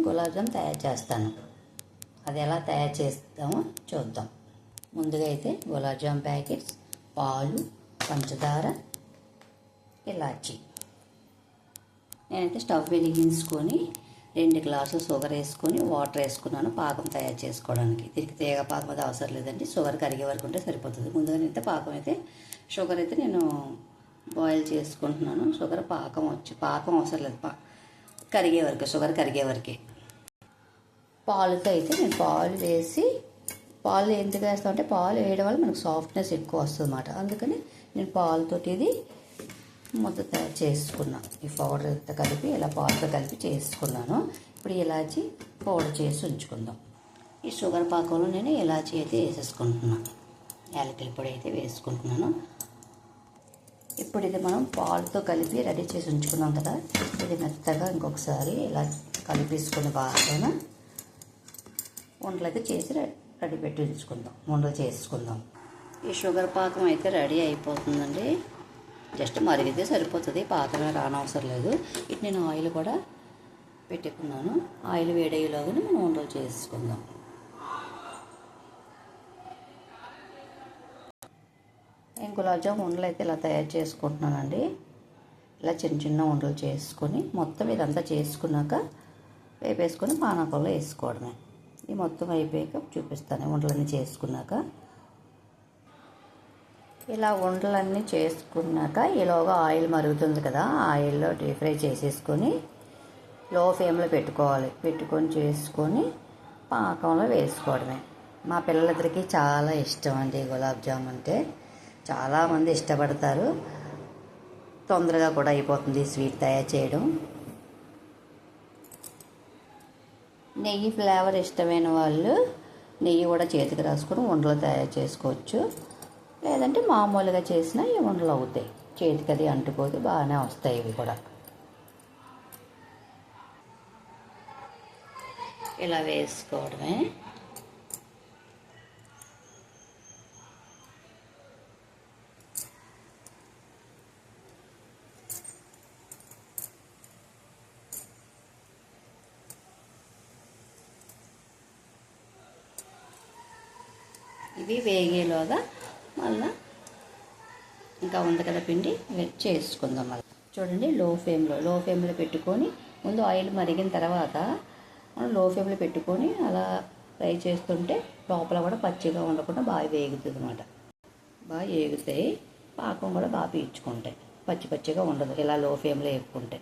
గులాబ్ జామ్ తయారు చేస్తాను. అది ఎలా తయారు చేస్తామో చూద్దాం. ముందుగా అయితే గులాబ్ జామ్ ప్యాకెట్స్, పాలు, పంచదార, ఇలాచి. నేనైతే స్టవ్ వెలిగించుకొని 2 గ్లాసులు షుగర్ వేసుకొని వాటర్ వేసుకున్నాను పాకం తయారు చేసుకోవడానికి. దీనికి తీగ పాకం అది అవసరం లేదండి, షుగర్ కరిగే వరకు ఉంటే సరిపోతుంది. ముందుగా అయితే పాకం అయితే షుగర్ అయితే నేను బాయిల్ చేసుకుంటున్నాను. షుగర్ పాకం అవసరం లేదు, కరిగే వరకు, షుగర్ కరిగే వరకే. పాలుతో అయితే నేను పాలు వేసి, పాలు ఎందుకు వేస్తాను అంటే పాలు వేయడం వల్ల మనకు సాఫ్ట్నెస్ ఎక్కువ వస్తుంది అన్నమాట. అందుకని నేను పాలతోటి ఇది ముద్ద తయారు చేసుకున్నాను. ఈ పౌడర్ అంతా కలిపి ఇలా పాలతో కలిపి చేసుకున్నాను. ఇప్పుడు ఇలాచి పౌడర్ చేసి ఉంచుకుందాం. ఈ షుగర్ పాకంలో నేను ఇలాచి అయితే వేసేసుకుంటున్నాను, యాలకుల పొడి అయితే వేసుకుంటున్నాను. ఇప్పుడు ఇది మనం పాలతో కలిపి రెడీ చేసి ఉంచుకున్నాం కదా, ఇది మెత్తగా ఇంకొకసారి ఇలా కలిపేసుకుని బాగా ఉండలు అయితే చేసి రెడీ పెట్టి ఉంచుకుందాం, ఉండలు చేసుకుందాం. ఈ షుగర్ పాకం అయితే రెడీ అయిపోతుందండి. జస్ట్ మరిగితే సరిపోతుంది, పాకమే రానవసరం లేదు. ఇటు నేను ఆయిల్ కూడా పెట్టుకున్నాను. ఆయిల్ వేడయ్యేలాగానే మనం ఉండలు చేసుకుందాం. నేను గులాబ్ జామ్ ఉండలు అయితే ఇలా తయారు చేసుకుంటున్నానండి. ఇలా చిన్న చిన్న ఉండలు చేసుకొని మొత్తం ఇదంతా చేసుకున్నాక వేపేసుకొని పానకంలో వేసుకోవడమే. ఇది మొత్తం అయిపోయాక చూపిస్తాను ఉండలన్నీ చేసుకున్నాక. ఇలా ఉండలన్నీ చేసుకున్నాక ఈలోగా ఆయిల్ మరుగుతుంది కదా, ఆయిల్లో డీప్ ఫ్రై చేసేసుకొని లో ఫ్లేమ్లో పెట్టుకొని చేసుకొని పాకంలో వేసుకోవడమే. మా పిల్లలిద్దరికీ చాలా ఇష్టం అండి గులాబ్ జామ్ అంటే, చాలామంది ఇష్టపడతారు. తొందరగా కూడా అయిపోతుంది స్వీట్ తయారు చేయడం. నెయ్యి ఫ్లేవర్ ఇష్టమైన వాళ్ళు నెయ్యి కూడా చేతికి రాసుకొని ఉండలు తయారు చేసుకోవచ్చు. లేదంటే మామూలుగా చేసినా ఈ ఉండలు అవుతాయి, చేతికి అది అంటుకోదు, బాగానే వస్తాయి ఇవి కూడా. ఇలా వేసుకోవడమే. ఇవి వేగేలోగా మళ్ళీ ఇంకా ఉంది కదా పిండి చేసుకుందాం. మళ్ళీ చూడండి, లో ఫ్లేమ్లో పెట్టుకొని ముందు ఆయిల్ మరిగిన తర్వాత మనం లో ఫ్లేమ్లో పెట్టుకొని అలా ఫ్రై చేస్తుంటే లోపల కూడా పచ్చిగా ఉండకుండా బాగా వేగుతుంది అన్నమాట. బాగా వేగుతాయి, పాకం కూడా బాగా పీల్చుకుంటాయి, పచ్చిగా ఉండదు ఇలా లో ఫ్లేమ్లో వేపుకుంటే.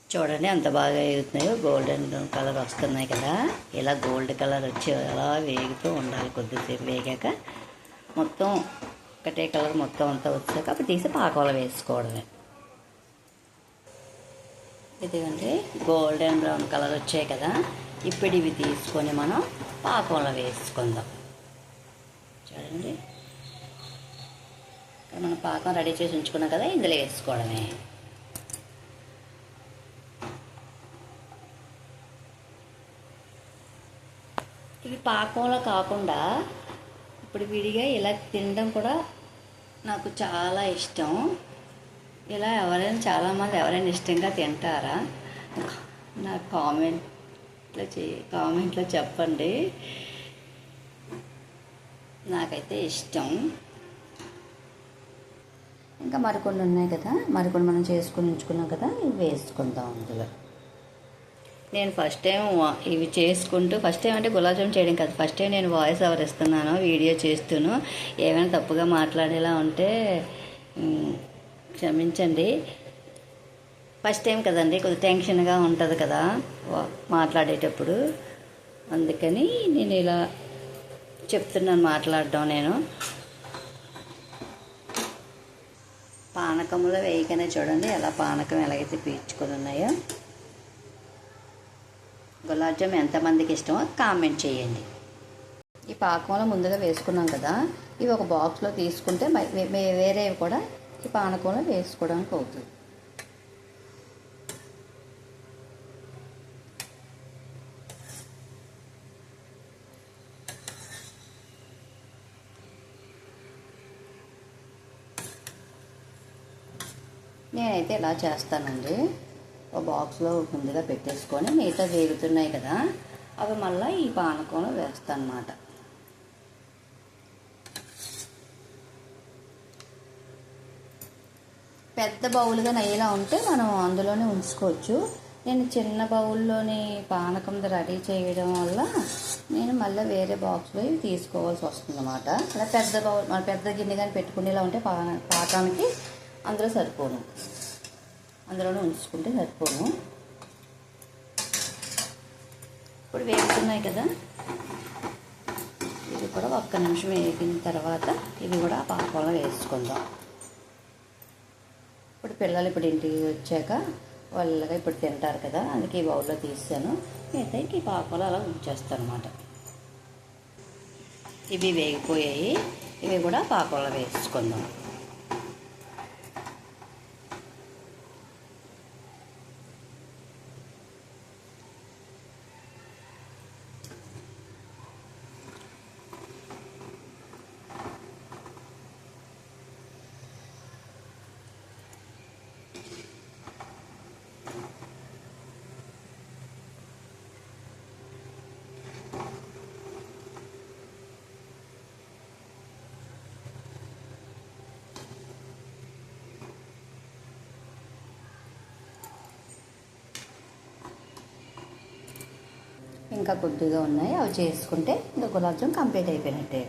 చూడండి ఎంత బాగా వేగుతున్నాయో, గోల్డెన్ కలర్ వస్తున్నాయి కదా. ఇలా గోల్డ్ కలర్ వచ్చి అలా వేగుతూ ఉండాలి. కొద్దిసేపు వేగాక మొత్తం ఒకటే కలర్ మొత్తం అంతా వచ్చాక అప్పుడు తీసి పాకంలో వేసుకోవడమే. ఇదిగండి గోల్డెన్ బ్రౌన్ కలర్ వచ్చాయి కదా, ఇప్పుడు ఇవి తీసుకొని మనం పాకంలో వేసుకుందాం. చూడండి, మనం పాకం రెడీ చేసి ఉంచుకున్నాం కదా, ఇందులో వేసుకోవడమే. ఇవి పాకంలో కాకుండా ఇప్పుడు విడిగా ఇలా తినడం కూడా నాకు చాలా ఇష్టం. ఇలా చాలామంది ఎవరైనా ఇష్టంగా తింటారా? నా కామెంట్లో చెప్పండి. నాకైతే ఇష్టం. ఇంకా మరికొన్ని ఉన్నాయి కదా, మరికొన్ని మనం చేసుకుని ఉంచుకున్నాం కదా, ఇవి వేసుకుందాం అందులో. నేను ఫస్ట్ టైం ఇవి చేసుకుంటూ, ఫస్ట్ టైం అంటే గులాబ్ జామ్ చేయడం కాదు, ఫస్ట్ టైం నేను వాయిస్ ఓవర్ ఇస్తున్నాను, వీడియో చేస్తూను. ఏమైనా తప్పుగా మాట్లాడేలా ఉంటే క్షమించండి. ఫస్ట్ టైం కదండి, కొద్దిగా టెన్షన్గా ఉంటుంది కదా మాట్లాడేటప్పుడు, అందుకని నేను ఇలా చెప్తున్నాను మాట్లాడడం. నేను పానకంలో వేయగానే చూడండి ఎలా పానకం ఎలాగైతే పీల్చుకొని ఉన్నాయో. గులాబ్ జామ్ ఎంతమందికి ఇష్టమో కామెంట్ చేయండి. ఈ పాకంలో ముందుగా వేసుకున్నాం కదా, ఇవి ఒక బాక్స్లో తీసుకుంటే వేరేవి కూడా ఈ పానకంలో వేసుకోవడానికి అవుతుంది. నేనైతే ఇలా చేస్తానండి. ఒక బాక్స్లో ముందుగా పెట్టేసుకొని మిగతా వేగుతున్నాయి కదా, అవి మళ్ళీ ఈ పానకంలో వేస్తాను అన్నమాట. పెద్ద బౌల్గా నెయ్యిలా ఉంటే మనం అందులోనే ఉంచుకోవచ్చు. నేను చిన్న బౌల్లోని పానకం రెడీ చేయడం వల్ల నేను మళ్ళీ వేరే బాక్స్లో తీసుకోవాల్సి వస్తుంది అన్నమాట. అలా పెద్ద బౌల్ మన పెద్ద గిన్నె కానీ పెట్టుకునేలా ఉంటే పాకానికి అందులో సరిపోను, అందులోనే ఉంచుకుంటే సరిపోను. ఇప్పుడు వేగుతున్నాయి కదా, ఇది కూడా ఒక్క నిమిషం వేగిన తర్వాత ఇవి కూడా పాకంలో వేసుకుందాం. ఇప్పుడు పిల్లలు ఇప్పుడు ఇంటికి వచ్చాక వాళ్ళగా ఇప్పుడు తింటారు కదా, అందుకే ఈ బౌల్లో తీసాను. అయితే ఈ పాకంలో అలా ఉంచేస్తాను అన్నమాట. ఇవి వేగిపోయాయి, ఇవి కూడా పాకంలో వేసుకుందాం. ఇంకా కొద్దిగా ఉన్నాయి, అవి చేసుకుంటే ఇంకా గులాబ్ జామ్ కంప్లీట్ అయిపోయినట్టే.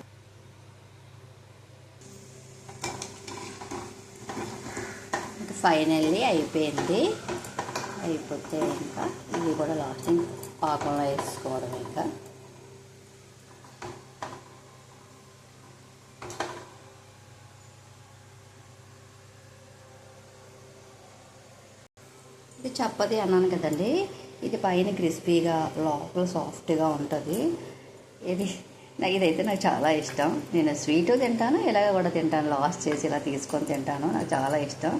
ఇంకా ఫైనల్లీ అయిపోయింది. అయిపోతే ఇంకా ఇవి కూడా లాస్టింగ్ పాకంలో వేసుకోవడం. ఇంకా ఇది చప్పది అన్నాను కదండి, ఇది పైన క్రిస్పీగా లోపల సాఫ్ట్గా ఉంటుంది. ఇదైతే నాకు చాలా ఇష్టం. నేను స్వీటు తింటాను, ఇలాగ కూడా తింటాను, లాస్ట్ చేసి ఇలా తీసుకొని తింటాను. నాకు చాలా ఇష్టం.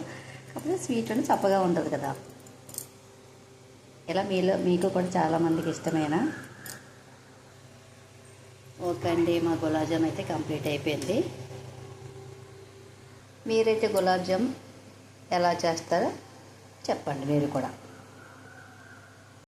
కాకపోతే స్వీట్లోనే చప్పగా ఉంటుంది కదా, ఇలా మీకు కూడా చాలామందికి ఇష్టమేనా? ఓకే అండి, మా గులాబ్ జామ్ అయితే కంప్లీట్ అయిపోయింది. మీరైతే గులాబ్ జామ్ ఎలా చేస్తారో చెప్పండి మీరు కూడా.